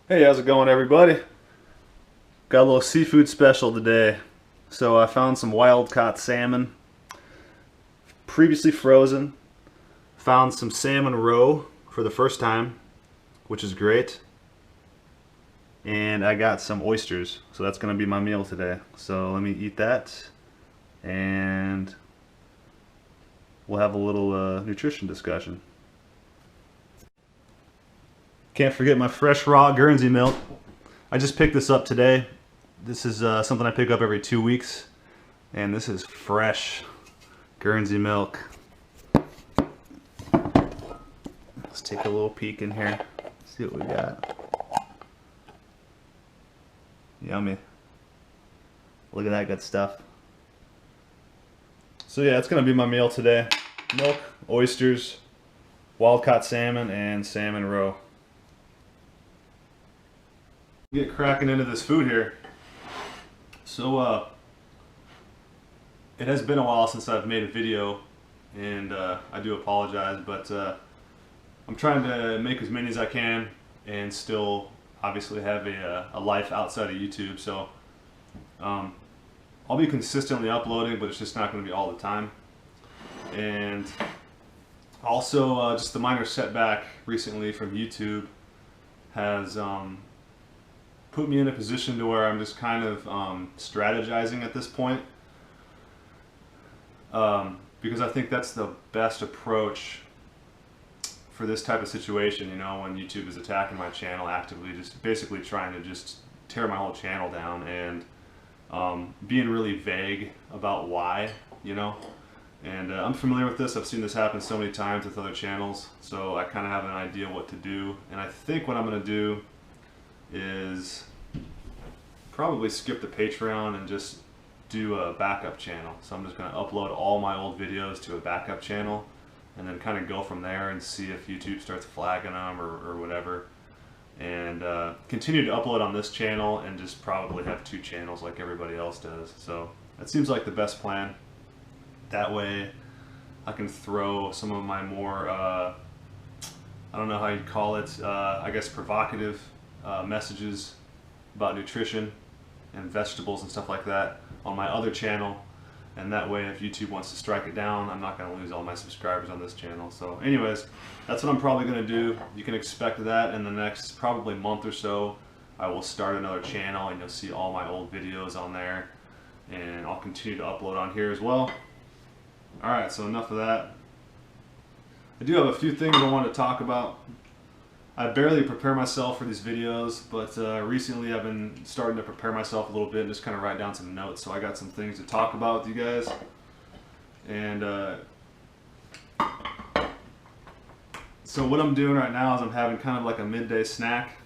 Hey, how's it going, everybody? Got a little seafood special today. So I found some wild caught salmon, previously frozen. Found some salmon roe for the first time, which is great. And I got some oysters, so that's gonna be my meal today. So let me eat that, and we'll have a little nutrition discussion. Can't forget my fresh raw Guernsey milk. I just picked this up today. This is something I pick up every 2 weeks, and this is fresh Guernsey milk. Let's take a little peek in here, see what we got. Yummy. Look at that good stuff. So yeah, it's gonna be my meal today. Milk, oysters, wild caught salmon, and salmon roe. Get cracking into this food here. So it has been a while since I've made a video, and I do apologize, but I'm trying to make as many as I can and still obviously have a life outside of YouTube. So I'll be consistently uploading, but it's just not going to be all the time. And also just the minor setback recently from YouTube has put me in a position to where I'm just kind of strategizing at this point, because I think that's the best approach for this type of situation, you know, when YouTube is attacking my channel actively, just basically trying to just tear my whole channel down, and being really vague about why, you know. And I'm familiar with this. I've seen this happen so many times with other channels, so I kind of have an idea what to do. And I think what I'm going to do is probably skip the Patreon and just do a backup channel. So I'm just going to upload all my old videos to a backup channel, and then kind of go from there and see if YouTube starts flagging them or whatever. And continue to upload on this channel and just probably have 2 channels like everybody else does. So that seems like the best plan. That way I can throw some of my more, I don't know how you'd call it, I guess provocative messages about nutrition and vegetables and stuff like that on my other channel. And that way, if YouTube wants to strike it down, I'm not going to lose all my subscribers on this channel. So anyways, that's what I'm probably going to do. You can expect that in the next probably month or so. I will start another channel, and you'll see all my old videos on there. And I'll continue to upload on here as well. Alright, so enough of that. I do have a few things I want to talk about. I barely prepare myself for these videos, but recently I've been starting to prepare myself a little bit and just kind of write down some notes. So I got some things to talk about with you guys. And so what I'm doing right now is I'm having kind of like a midday snack.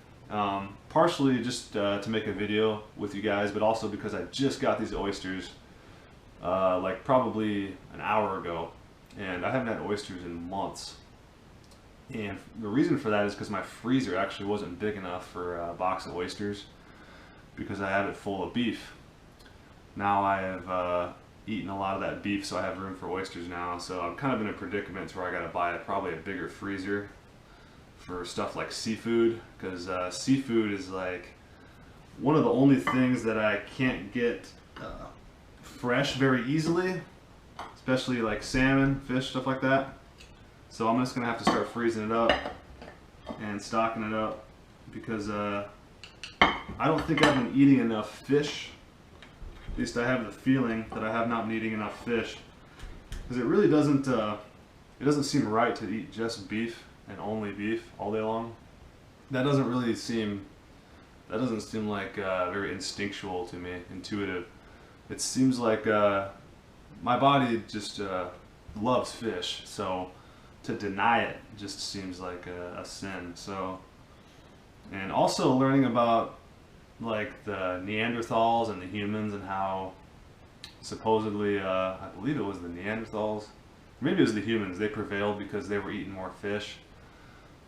Partially just to make a video with you guys, but also because I just got these oysters like probably an hour ago. And I haven't had oysters in months. And the reason for that is because my freezer actually wasn't big enough for a box of oysters, because I have it full of beef. Now I have eaten a lot of that beef, so I have room for oysters now. So I'm kind of in a predicament where I gotta buy probably a bigger freezer for stuff like seafood, because seafood is like one of the only things that I can't get fresh very easily, especially like salmon, fish, stuff like that. So I'm just going to have to start freezing it up and stocking it up, because I don't think I've been eating enough fish. At least I have the feeling that I have not been eating enough fish, because it really doesn't seem right to eat just beef and only beef all day long. That doesn't seem like very instinctual to me, intuitive. It seems like my body just loves fish, so to deny it just seems like a sin. So, and also learning about like the Neanderthals and the humans, and how supposedly I believe it was the Neanderthals, maybe it was the humans, they prevailed because they were eating more fish.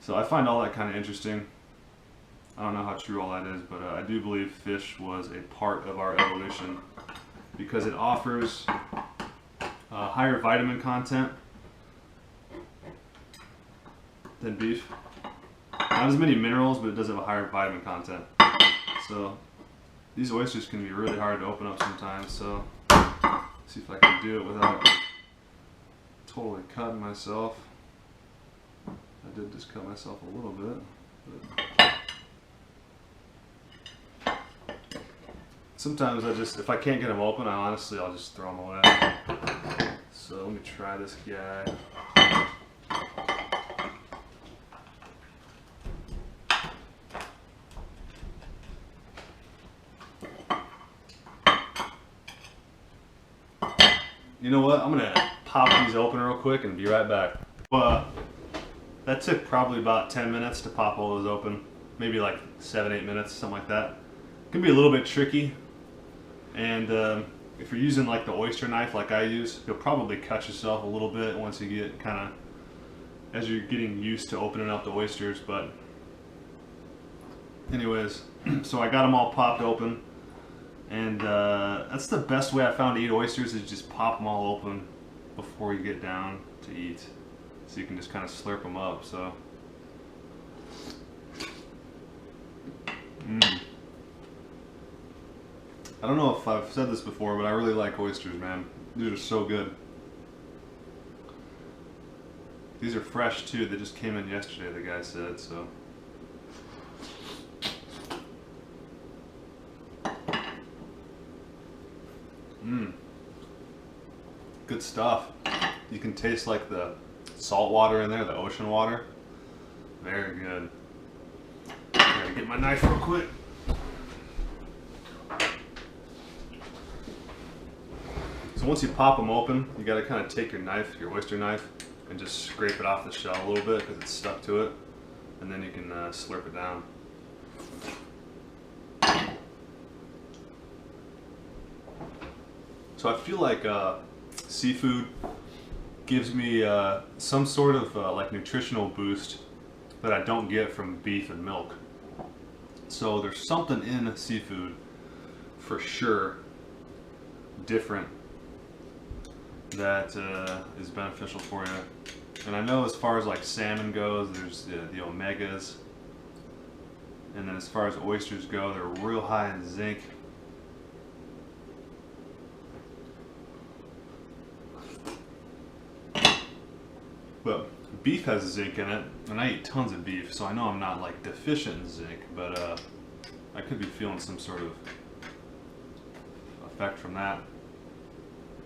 So I find all that kind of interesting. I don't know how true all that is, but I do believe fish was a part of our evolution, because it offers higher vitamin content than beef. I not as many minerals, but it does have a higher vitamin content. So these oysters can be really hard to open up sometimes. So see if I can do it without totally cutting myself. I did just cut myself a little bit. But sometimes if I can't get them open, I'll just throw them away. So let me try this guy. You know what? I'm gonna pop these open real quick and be right back. That took probably about 10 minutes to pop all those open. Maybe like 7-8 minutes, something like that. It can be a little bit tricky. And if you're using like the oyster knife like I use, you'll probably cut yourself a little bit once you get as you're getting used to opening up the oysters. But anyways, so I got them all popped open. And that's the best way I found to eat oysters, is just pop them all open before you get down to eat. So you can just kind of slurp them up. So I don't know if I've said this before, but I really like oysters, man. These are so good. These are fresh too. They just came in yesterday, the guy said. So good stuff. You can taste like the salt water in there, the ocean water. Very good. I gotta get my knife real quick. So once you pop them open, you gotta kind of take your oyster knife, and just scrape it off the shell a little bit because it's stuck to it, and then you can slurp it down. So I feel like seafood gives me some sort of like nutritional boost that I don't get from beef and milk. So there's something in seafood for sure different that is beneficial for you. And I know as far as like salmon goes, there's the omegas, and then as far as oysters go, they're real high in zinc. But beef has zinc in it, and I eat tons of beef, so I know I'm not like deficient in zinc, but I could be feeling some sort of effect from that.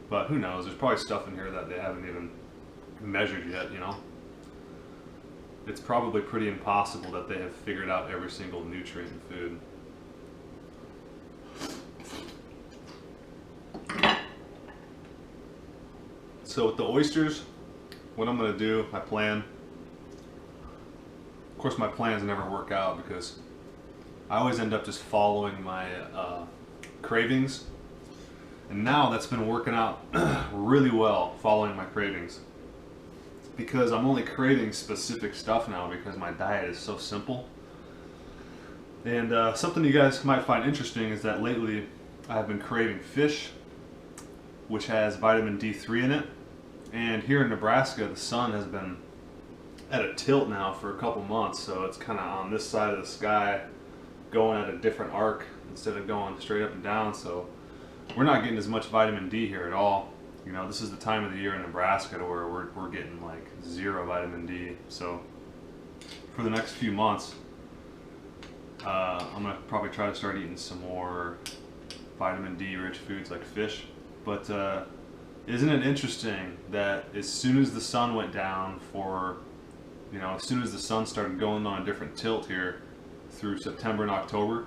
But who knows? There's probably stuff in here that they haven't even measured yet, you know? It's probably pretty impossible that they have figured out every single nutrient in food. So with the oysters, what I'm going to do, my plan, of course my plans never work out because I always end up just following my cravings, and now that's been working out really well, following my cravings, because I'm only craving specific stuff now because my diet is so simple. And something you guys might find interesting is that lately I've been craving fish, which has vitamin D3 in it. And here in Nebraska, the sun has been at a tilt now for a couple months, so it's kind of on this side of the sky, going at a different arc instead of going straight up and down. So we're not getting as much vitamin D here at all. You know, this is the time of the year in Nebraska to where we're getting like 0 vitamin D. So for the next few months, I'm gonna probably try to start eating some more vitamin D rich foods like fish. But isn't it interesting that as soon as the sun went down as soon as the sun started going on a different tilt here through September and October,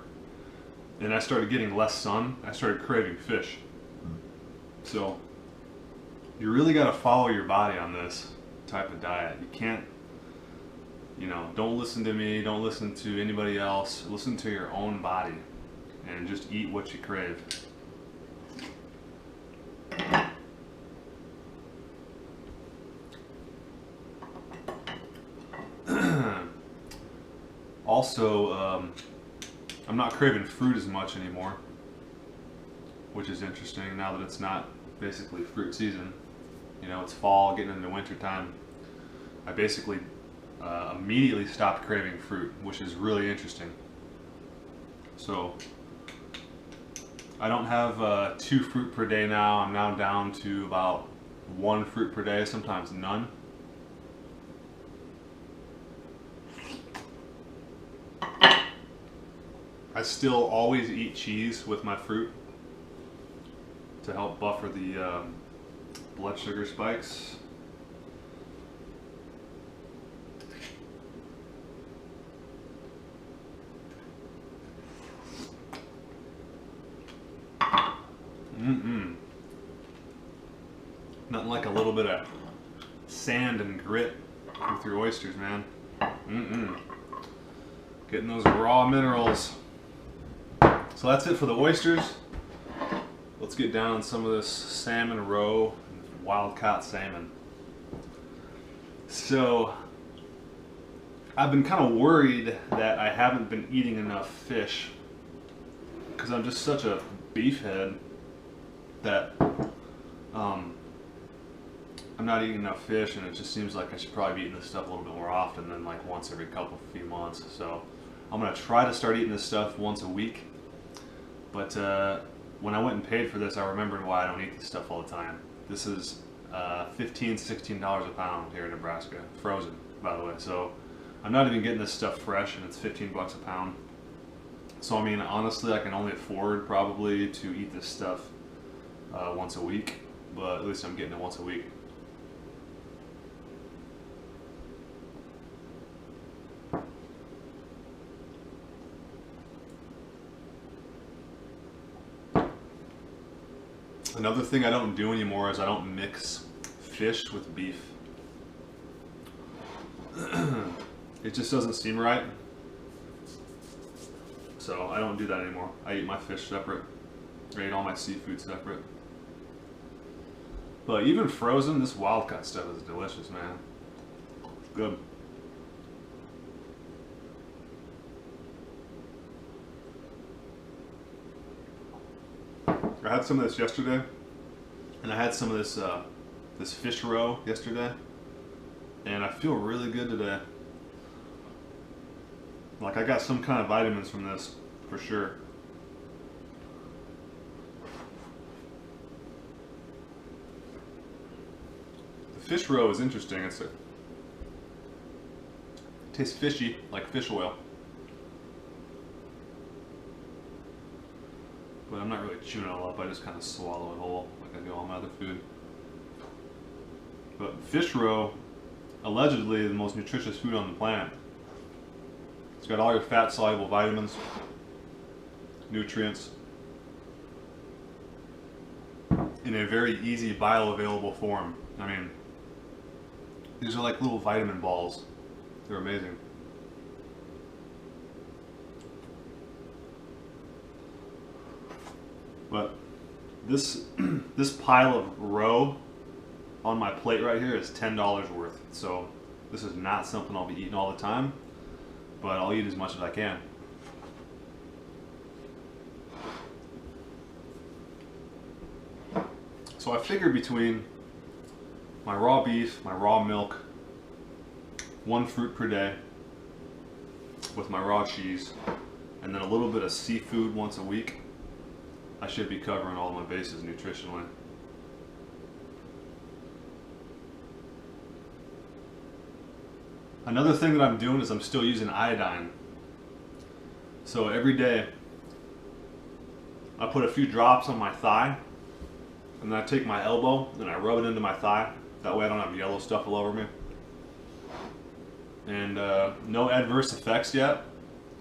and I started getting less sun, I started craving fish. So you really got to follow your body on this type of diet. You can't, don't listen to me, don't listen to anybody else. Listen to your own body and just eat what you crave. Also, I'm not craving fruit as much anymore, which is interesting now that it's not basically fruit season. It's fall, getting into winter time. immediately stopped craving fruit, which is really interesting. So I don't have 2 fruit per day now. I'm now down to about 1 fruit per day, sometimes none. I still always eat cheese with my fruit to help buffer the blood sugar spikes. Nothing like a little bit of sand and grit with your oysters, man. Getting those raw minerals. So that's it for the oysters. Let's get down on some of this salmon roe, wild caught salmon. So I've been kind of worried that I haven't been eating enough fish because I'm just such a beefhead that I'm not eating enough fish, and it just seems like I should probably be eating this stuff a little bit more often than like once every few months. So I'm gonna try to start eating this stuff once a week. But when I went and paid for this, I remembered why I don't eat this stuff all the time. This is $15, $16 a pound here in Nebraska, frozen, by the way. So I'm not even getting this stuff fresh, and it's 15 bucks a pound. So I mean, honestly, I can only afford probably to eat this stuff once a week, but at least I'm getting it once a week. Another thing I don't do anymore is I don't mix fish with beef. It just doesn't seem right. So I don't do that anymore. I eat my fish separate. I eat all my seafood separate. But even frozen, this wild caught stuff is delicious, man. Good. I had some of this yesterday, and I had some of this this fish roe yesterday, and I feel really good today. Like I got some kind of vitamins from this, for sure. The fish roe is interesting. It tastes fishy, like fish oil. But I'm not really chewing it all up, I just kind of swallow it whole, like I do all my other food. But fish roe, allegedly the most nutritious food on the planet. It's got all your fat-soluble vitamins, nutrients, in a very easy bioavailable form. I mean, these are like little vitamin balls. They're amazing. But this this pile of roe on my plate right here is $10 worth. So this is not something I'll be eating all the time, but I'll eat as much as I can. So I figured between my raw beef, my raw milk, 1 fruit per day with my raw cheese, and then a little bit of seafood once a week, I should be covering all my bases nutritionally. Another thing that I'm doing is I'm still using iodine. So every day I put a few drops on my thigh, and then I take my elbow and I rub it into my thigh. That way I don't have yellow stuff all over me. And no adverse effects yet.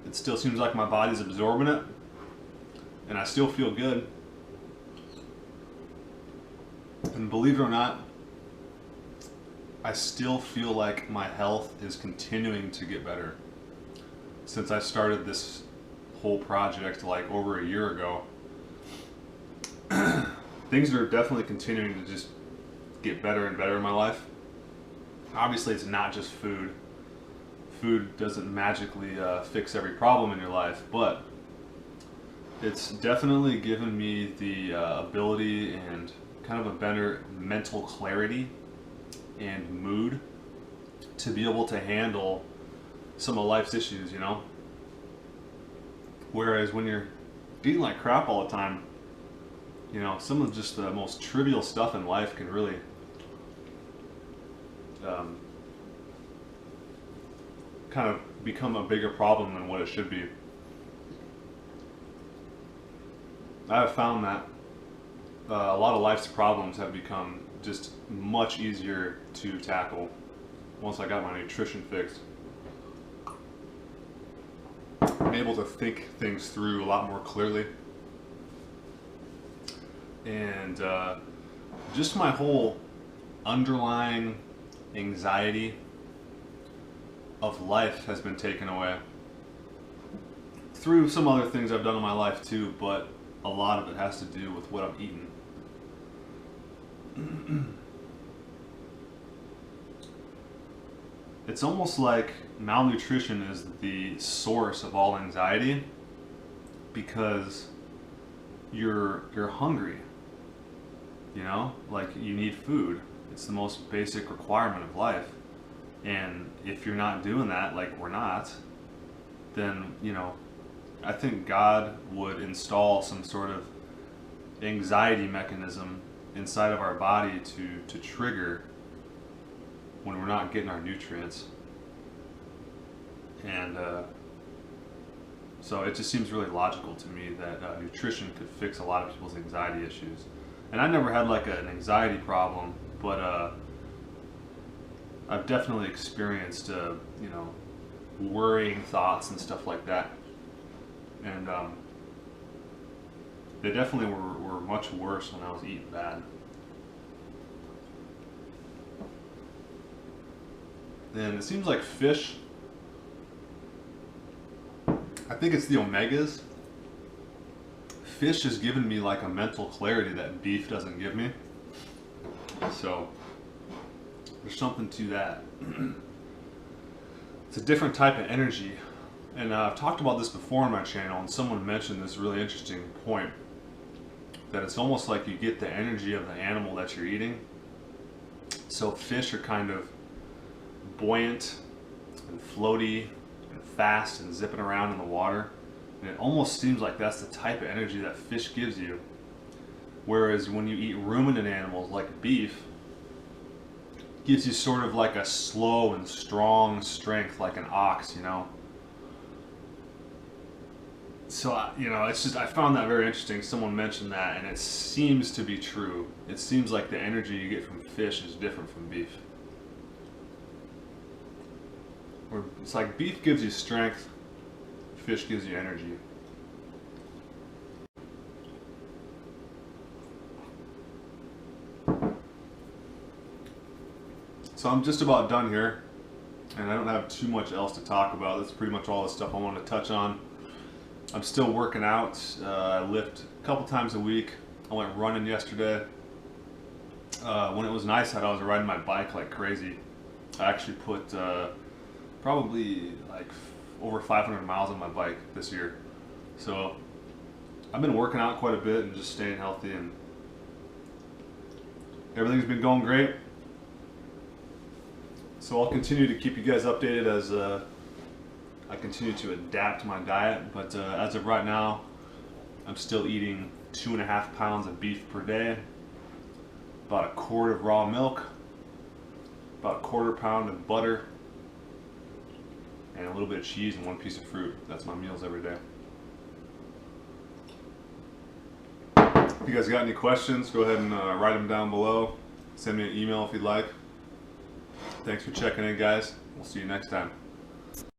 It still seems like my body's absorbing it, and I still feel good. And believe it or not, I still feel like my health is continuing to get better. Since I started this whole project like over a year ago, things are definitely continuing to just get better and better in my life. Obviously, it's not just food. Food doesn't magically fix every problem in your life, but it's definitely given me the ability and kind of a better mental clarity and mood to be able to handle some of life's issues, you know? Whereas when you're eating like crap all the time, you know, some of just the most trivial stuff in life can really kind of become a bigger problem than what it should be. I have found that a lot of life's problems have become just much easier to tackle once I got my nutrition fixed. I'm able to think things through a lot more clearly. And just my whole underlying anxiety of life has been taken away. Through some other things I've done in my life too, but a lot of it has to do with what I'm eating. It's almost like malnutrition is the source of all anxiety because you're hungry. You know, like you need food. It's the most basic requirement of life. And if you're not doing that, like we're not, then, you know, I think God would install some sort of anxiety mechanism inside of our body to trigger when we're not getting our nutrients. And so it just seems really logical to me that nutrition could fix a lot of people's anxiety issues. And I never had like an anxiety problem, but I've definitely experienced, you know, worrying thoughts and stuff like that. And they definitely were much worse when I was eating bad. And it seems like fish, I think it's the omegas. Fish has given me like a mental clarity that beef doesn't give me. So there's something to that. It's a different type of energy. And I've talked about this before on my channel, and someone mentioned this really interesting point, that it's almost like you get the energy of the animal that you're eating. So fish are kind of buoyant and floaty and fast and zipping around in the water. And it almost seems like that's the type of energy that fish gives you. Whereas when you eat ruminant animals like beef, it gives you sort of like a slow and strong strength like an ox, you know. So, you know, it's just, I found that very interesting. Someone mentioned that, and it seems to be true. It seems like the energy you get from fish is different from beef. Where it's like beef gives you strength, fish gives you energy. So I'm just about done here, and I don't have too much else to talk about. That's pretty much all the stuff I wanted to touch on. I'm still working out. I lift a couple times a week. I went running yesterday. When it was nice out, I was riding my bike like crazy. I actually put probably like over 500 miles on my bike this year. So I've been working out quite a bit and just staying healthy, and everything's been going great. So I'll continue to keep you guys updated as I continue to adapt my diet, but as of right now, I'm still eating 2.5 pounds of beef per day, about a quart of raw milk, about a quarter pound of butter, and a little bit of cheese and 1 piece of fruit. That's my meals every day. If you guys got any questions, go ahead and write them down below. Send me an email if you'd like. Thanks for checking in, guys. We'll see you next time.